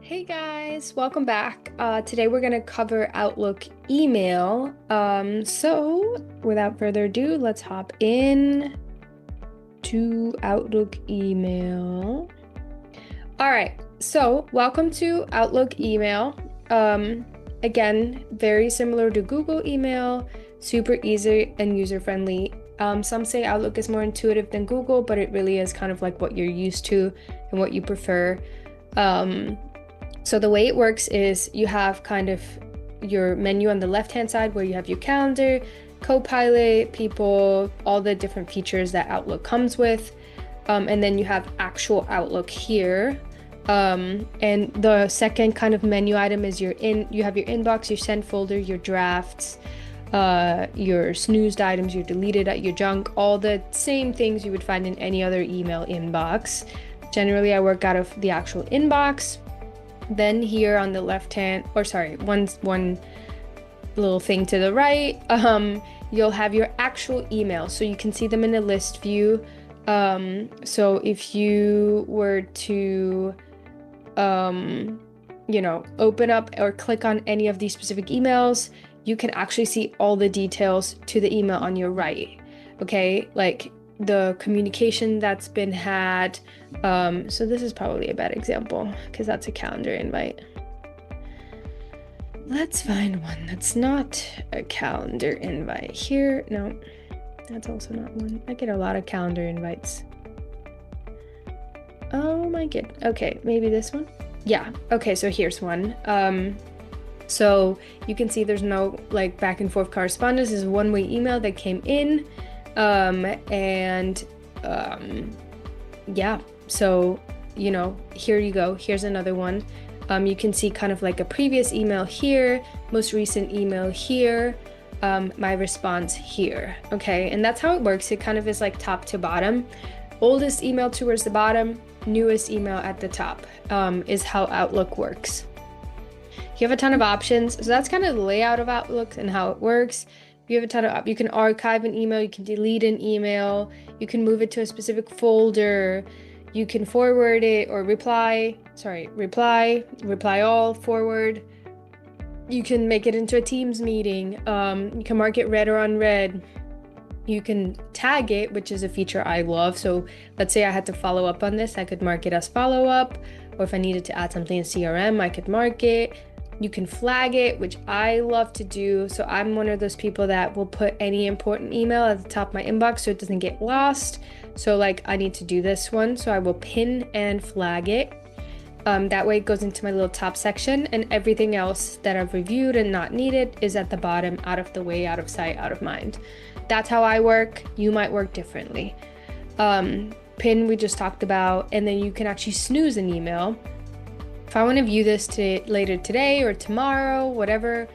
Hey guys, welcome back. Today we're going to cover Outlook email. So without further ado, let's hop in to Outlook email. All right, so welcome to Outlook email. Again, very similar to Google email, super easy and user-friendly. Some say Outlook is more intuitive than Google, but it really is kind of like what you're used to and what you prefer. So the way it works is you have kind of your menu on the left-hand side where you have your calendar, Copilot, people, all the different features that Outlook comes with. And then you have actual Outlook here. And the second kind of menu item is you have your inbox, your sent folder, your drafts, your snoozed items, your deleted, your junk, all the same things you would find in any other email inbox. Generally, I work out of the actual inbox. Then here on the left hand, or sorry, one little thing to the right, you'll have your actual email. So you can see them in a list view. So if you were to, open up or click on any of these specific emails, you can actually see all the details to the email on your right. Okay, like the communication that's been had. So this is probably a bad example because that's a calendar invite. Let's find one that's not a calendar invite here. No, that's also not one. I get a lot of calendar invites. Oh my god. Okay, maybe this one. Yeah. Okay, so here's one. So you can see there's no like back and forth correspondence. This is a one-way email that came in. Yeah, so, here you go. Here's another one. You can see kind of like a previous email here, most recent email here, my response here. Okay, and that's how it works. It kind of is like top to bottom. Oldest email towards the bottom, newest email at the top, is how Outlook works. You have a ton of options. So that's kind of the layout of Outlook and how it works. You have a ton of, you can archive an email, you can delete an email, you can move it to a specific folder, you can forward it or reply all, forward. You can make it into a Teams meeting. You can mark it read or unread. You can tag it, which is a feature I love. So let's say I had to follow up on this, I could mark it as follow up, or if I needed to add something in CRM, I could mark it. You can flag it, which I love to do. So I'm one of those people that will put any important email at the top of my inbox so it doesn't get lost. So like I need to do this one, so I will pin and flag it. That way it goes into my little top section, and everything else that I've reviewed and not needed is at the bottom, out of the way, out of sight, out of mind. That's how I work. You might work differently. Pin we just talked about, and then you can actually snooze an email. If I want to view this later today or tomorrow, whatever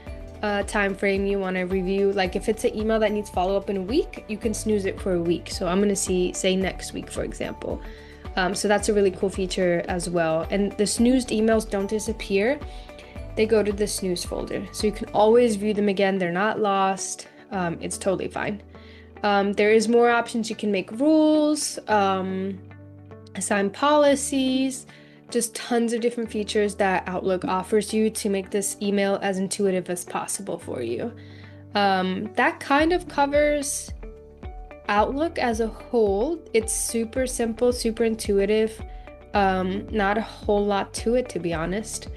time frame you want to review, like if it's an email that needs follow-up in a week, you can snooze it for a week. So I'm going to say next week, for example. So that's a really cool feature as well. And the snoozed emails don't disappear. They go to the snooze folder. So you can always view them again. They're not lost. It's totally fine. There is more options. You can make rules, assign policies, just tons of different features that Outlook offers you to make this email as intuitive as possible for you. That kind of covers Outlook as a whole. It's super simple, super intuitive. Not a whole lot to it, to be honest.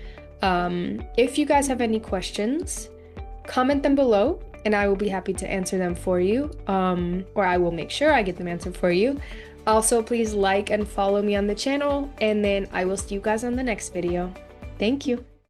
If you guys have any questions, comment them below and I will be happy to answer them for you. Or I will make sure I get them answered for you. Also, please like and follow me on the channel, and then I will see you guys on the next video. Thank you.